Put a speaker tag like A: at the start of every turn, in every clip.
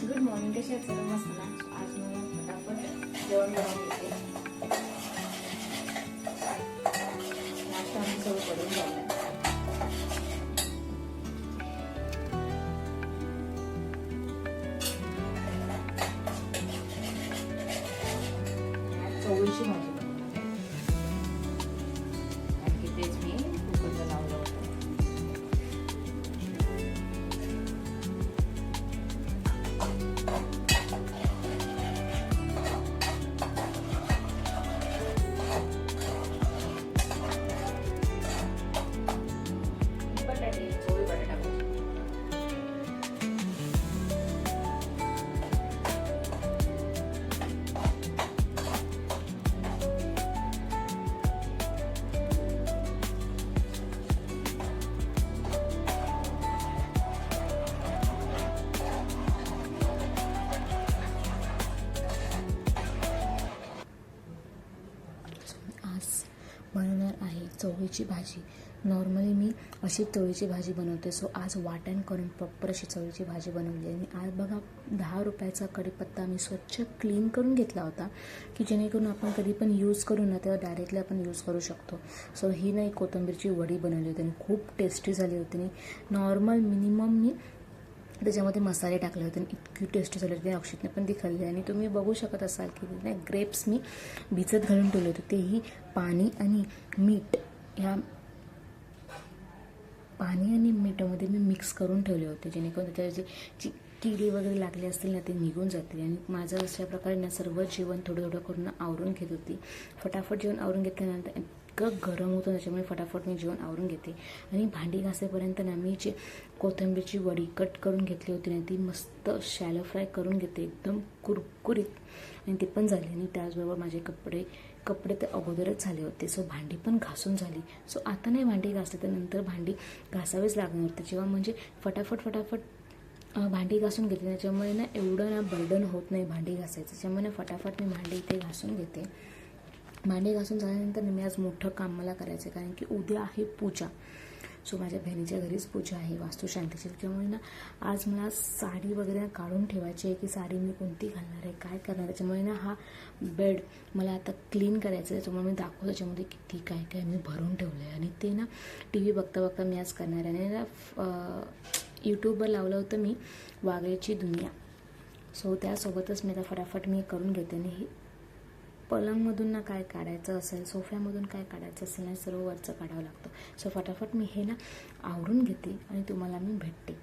A: Good morning. कशी आहेत sir? मस्त ना. आज मी फटाफट जेवण बनवून घेते. नाश्ता आम्ही सगळं करून झालं. चवळीची भाजी बनवते आणि तेच मी कुकरला लावलं होतं. बटाटे, चवळी बटाटा भाजी.
B: आज बनवणार आहे चवळीची भाजी. नॉर्मली मी अशी चवळीची भाजी बनवते. सो आज वाटण करून प्रॉपर अशी चवळीची भाजी बनवली. आणि आज बघा 10 रुपयाचा कढीपत्ता मी स्वच्छ क्लीन करून घेतला होता, की जेणेकरून आपण कधी पण यूज करू ना तेव्हा डायरेक्टली आपण यूज करू शकतो. सो ही नाही कोथिंबीरची वडी बनवली होती आणि खूप टेस्टी झाली होती. आणि नॉर्मल मिनिमम मी त्याच्यामध्ये मसाले टाकले होते आणि इतकी टेस्टी झाली होती. अक्षितने पण ती खाल्ली. आणि तुम्ही बघू शकत असाल की नाही ग्रेप्स मी भिजत घालून ठेवले होते. तेही पाणी आणि मीठ ह्या पाणी आणि मीठामध्ये मी मिक्स करून ठेवले होते, जेणेकरून त्याच्या जे किडे वगैरे लागले असतील ना ते निघून जातील. आणि माझं अशा प्रकारे ना सर्व जेवण थोडं थोडं करून आवरून घेत होती. फटाफट जेवण आवरून घेतल्यानंतर इतकं गरम होतं त्याच्यामुळे फटाफट मी जेवण आवरून घेते. आणि भांडी घासेपर्यंत ना मी जे कोथिंबीरची वडी कट करून घेतली होती ना ती मस्त शॅलो फ्राय करून घेते, एकदम कुरकुरीत. आणि ते पण झाले. आणि त्याचबरोबर माझे कपडे तर अगोदरच झाले होते. सो भांडी पण घासून झाली. सो आता नाही भांडी घासले तर नंतर भांडी घासावीच लागणार होते. जेव्हा म्हणजे फटाफट भांडी घासून घेते त्याच्यामुळे ना एवढं ना बर्डन होत नाही भांडी घासायचं. त्याच्यामुळे ना फटाफट मी भांडी इथे घासून घेते. भांडी घासून झाल्यानंतर मी आज मोठं काम मला करायचं आहे, कारण की उद्या आहे पूजा. सो माझ्या बहिणीच्या घरीच पूजा आहे वास्तुशांतीची. त्याच्यामुळे ना आज मला साडी वगैरे काढून ठेवायची आहे, की साडी मी कोणती घालणार आहे, काय करणार. त्याच्यामुळे ना हा बेड मला आता क्लीन करायचं आहे. त्याच्यामुळे मी दाखवतो त्याच्यामध्ये किती काय काय मी भरून ठेवलं आहे. आणि ते ना टी व्ही बघता बघता मी आज करणार आहे. आणि ना यूट्यूबवर लावलं होतं मी वाघेची दुनिया. सो त्यासोबतच मी आता फटाफट मी करून घेते. आणि ही पलंगमधून ना काय काढायचं असेल, सोफ्यामधून काय काढायचं असेल ना सर्व वरचं काढावं लागतं. सो फटाफट मी हे ना आवरून घेते आणि तुम्हाला मी भेटते.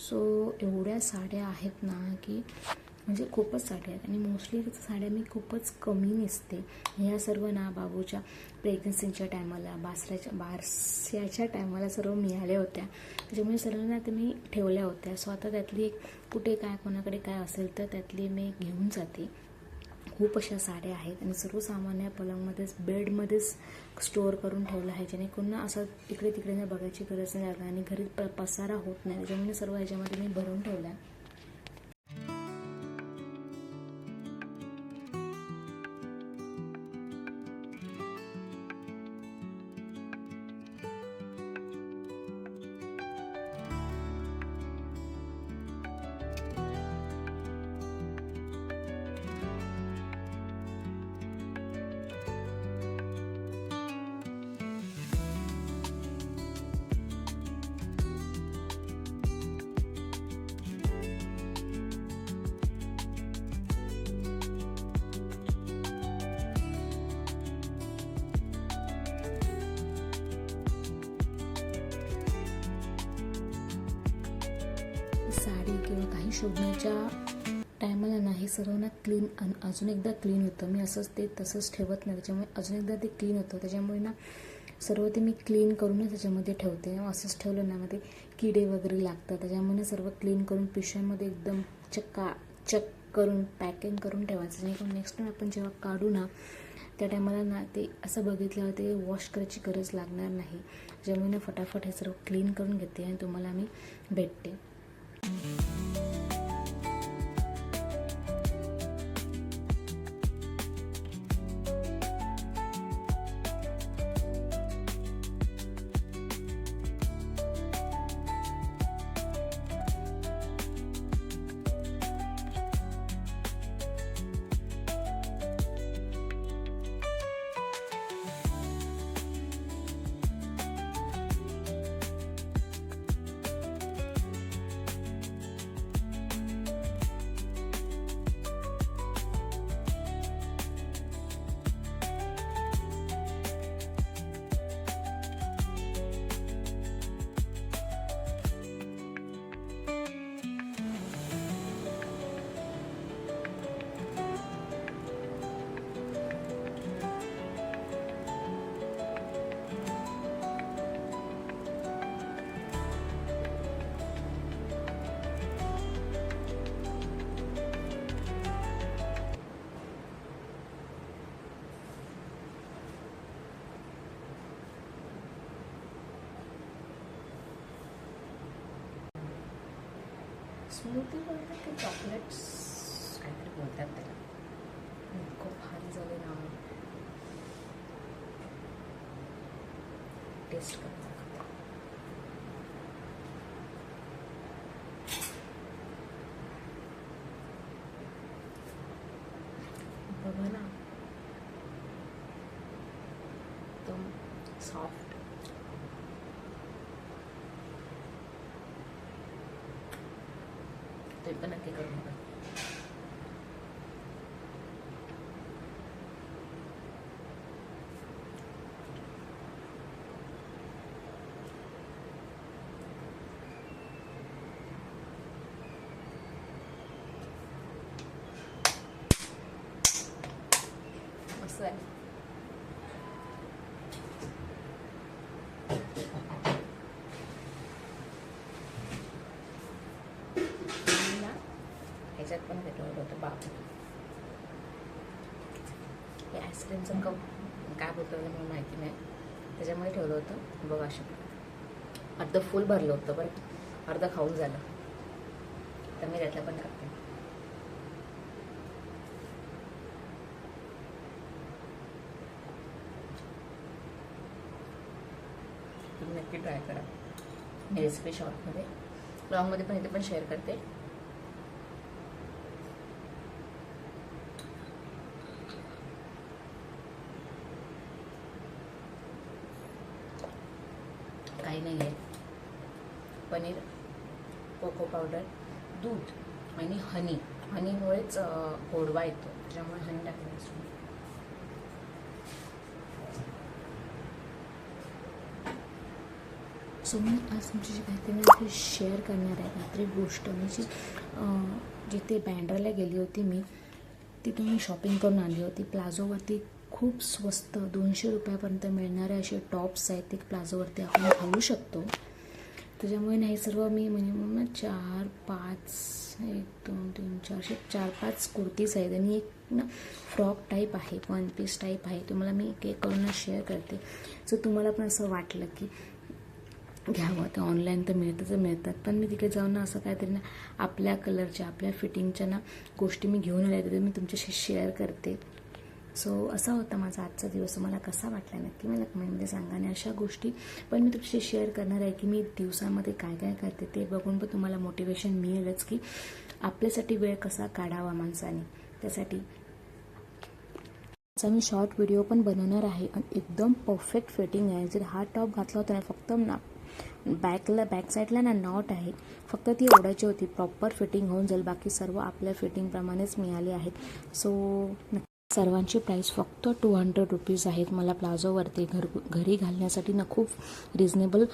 B: सो एवढ्या साड्या आहेत ना की म्हणजे खूपच साड्या आहेत आणि मोस्टली साड्या मी खूपच कमी नेसते. ह्या सर्व ना बाबूच्या प्रेग्नन्सीच्या टायमाला बारस्याच्या टायमाला सर्व मिळाल्या होत्या, त्याच्यामुळे सर्वांना ते मी ठेवल्या होत्या. सो आता त्यातली एक कुठे काय कोणाकडे काय असेल तर त्यातली मी घेऊन जाते. खूप अशा साड्या आहेत आणि सर्व सामान्य पलंगमध्येच बेडमध्येच स्टोअर करून ठेवलं आहे, जेणेकरून ना असं इकडे तिकडे ना बघायची गरज नाही लागणार आणि घरी पसारा होत नाही. त्याच्यामुळे सर्व ह्याच्यामध्ये मी भरून ठेवलं आहे. साडी किंवा काही शोधण्याच्या टायमाला नाही सर्वांना क्लीन अजून एकदा क्लीन होतं. मी असंच ते तसंच ठेवत नाही, त्याच्यामुळे अजून एकदा ते क्लीन होतं. त्याच्यामुळे ना सर्व ते मी क्लीन करूनच त्याच्यामध्ये ठेवते. असंच ठेवलं ना मध्ये किडे वगैरे लागतात, त्याच्यामुळे सर्व क्लीन करून पिशव्यामध्ये एकदम चक करून पॅकिंग करून ठेवायचं, जेणेकरून नेक्स्ट टाईम आपण जेव्हा काढू ना त्या टायमाला ना ते असं बघितल्यावर ते वॉश करायची गरज लागणार नाही. त्याच्यामुळे ना फटाफट हे सर्व क्लीन करून घेते आणि तुम्हाला मी भेटते. स्मूथी बोलतात की चॉकलेट्स काहीतरी बोलतात त्याला, खूप भारी झाले ना. टेस्ट करतात बघा ना, एकदम सॉफ्ट. ते पण नक्की करून बघा. मस्त आहे. ह्याच्यात पण ठेवलं होतं बाबू हे आईस्क्रीमचं कप काय बोलतो मला माहिती नाही, त्याच्यामुळे ठेवलं होतं. बघा अशा अर्ध फुल भरलं होतं, बरं अर्ध खाऊन झालं, तर मी त्यातलं पण टाकते. तुम्ही नक्की ट्राय करा. ही रेसिपी शॉर्टमध्ये ब्लॉगमध्ये पण इथे पण शेअर करते. काही नाही आहे, पनीर, कोको पावडर, दूध आणि हनीमुळेच गोडवा येतो, त्याच्यामुळे हनी टाकलं असतो. सो मी आज तुमच्याशी काहीतरी शेअर करणार आहे. रात्री गोष्ट म्हणजे जिथे बँड्राला गेली होती मी, तिथून मी शॉपिंग करून आणली होती. प्लाझोवरती खूप स्वस्त 200 रुपयापर्यंत मिळणारे असे टॉप्स आहेत, ते प्लाझोवरती आपण घालू शकतो. त्याच्यामुळे नाही सर्व मी मिनिमम ना 4-5 1 2 3 4 असे 4-5 कुर्तीज आहेत आणि एक ना फ्रॉक टाईप आहे, वन पीस टाईप आहे. तुम्हाला मी एक करून शेअर करते. सो तुम्हाला पण असं वाटलं की घ्यावं तर ऑनलाईन तर मिळतात, पण मी तिकडे जाऊन ना असं काहीतरी ना आपल्या कलरच्या आपल्या फिटिंगच्या ना गोष्टी मी घेऊन आले, तर मी तुमच्याशी शेअर करते. सो असा होता माझा आजचा दिवस. मला कसा वाटला नक्की मला कमेंटमध्ये सांगा. आणि अशा गोष्टी पण मी तुमच्याशी शेअर करणार आहे की मी दिवसामध्ये काय काय करते, ते बघून पण तुम्हाला मोटिवेशन मिळेलच की आपल्यासाठी वेळ कसा काढावा माणसाने. त्यासाठी मी शॉर्ट व्हिडिओ पण बनवणार आहे आणि एकदम परफेक्ट फिटिंग आहे. जर हा टॉप घातला होता ना, फक्त ना बॅक साईडला ना नॉट आहे, फक्त ती ओढायची होती, प्रॉपर फिटिंग होऊन जाईल. बाकी सर्व आपल्या फिटिंगप्रमाणेच मिळाले आहेत. सो सर्वांची प्राईस फक्त 200 रुपीज आहेत. मला प्लाझोवरती घरी घालण्यासाठी ना खूप रिजनेबल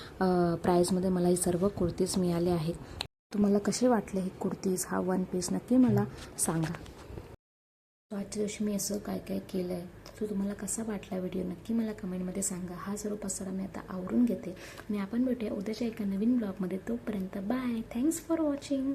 B: प्राईजमध्ये मला हे सर्व कुर्तीज मिळाले आहेत. तुम्हाला कसे वाटले हे कुर्तीज, हा वन पीस, नक्की मला सांगा. आजच्या दिवशी मी असं काय काय केलं आहे, तो तुम्हाला कसा वाटला व्हिडिओ नक्की मला कमेंटमध्ये सांगा. हा सर्व पसारा मी आता आवरून घेते आणि आपण भेटूया उद्याच्या एका नवीन ब्लॉगमध्ये. तोपर्यंत बाय. Thanks for watching.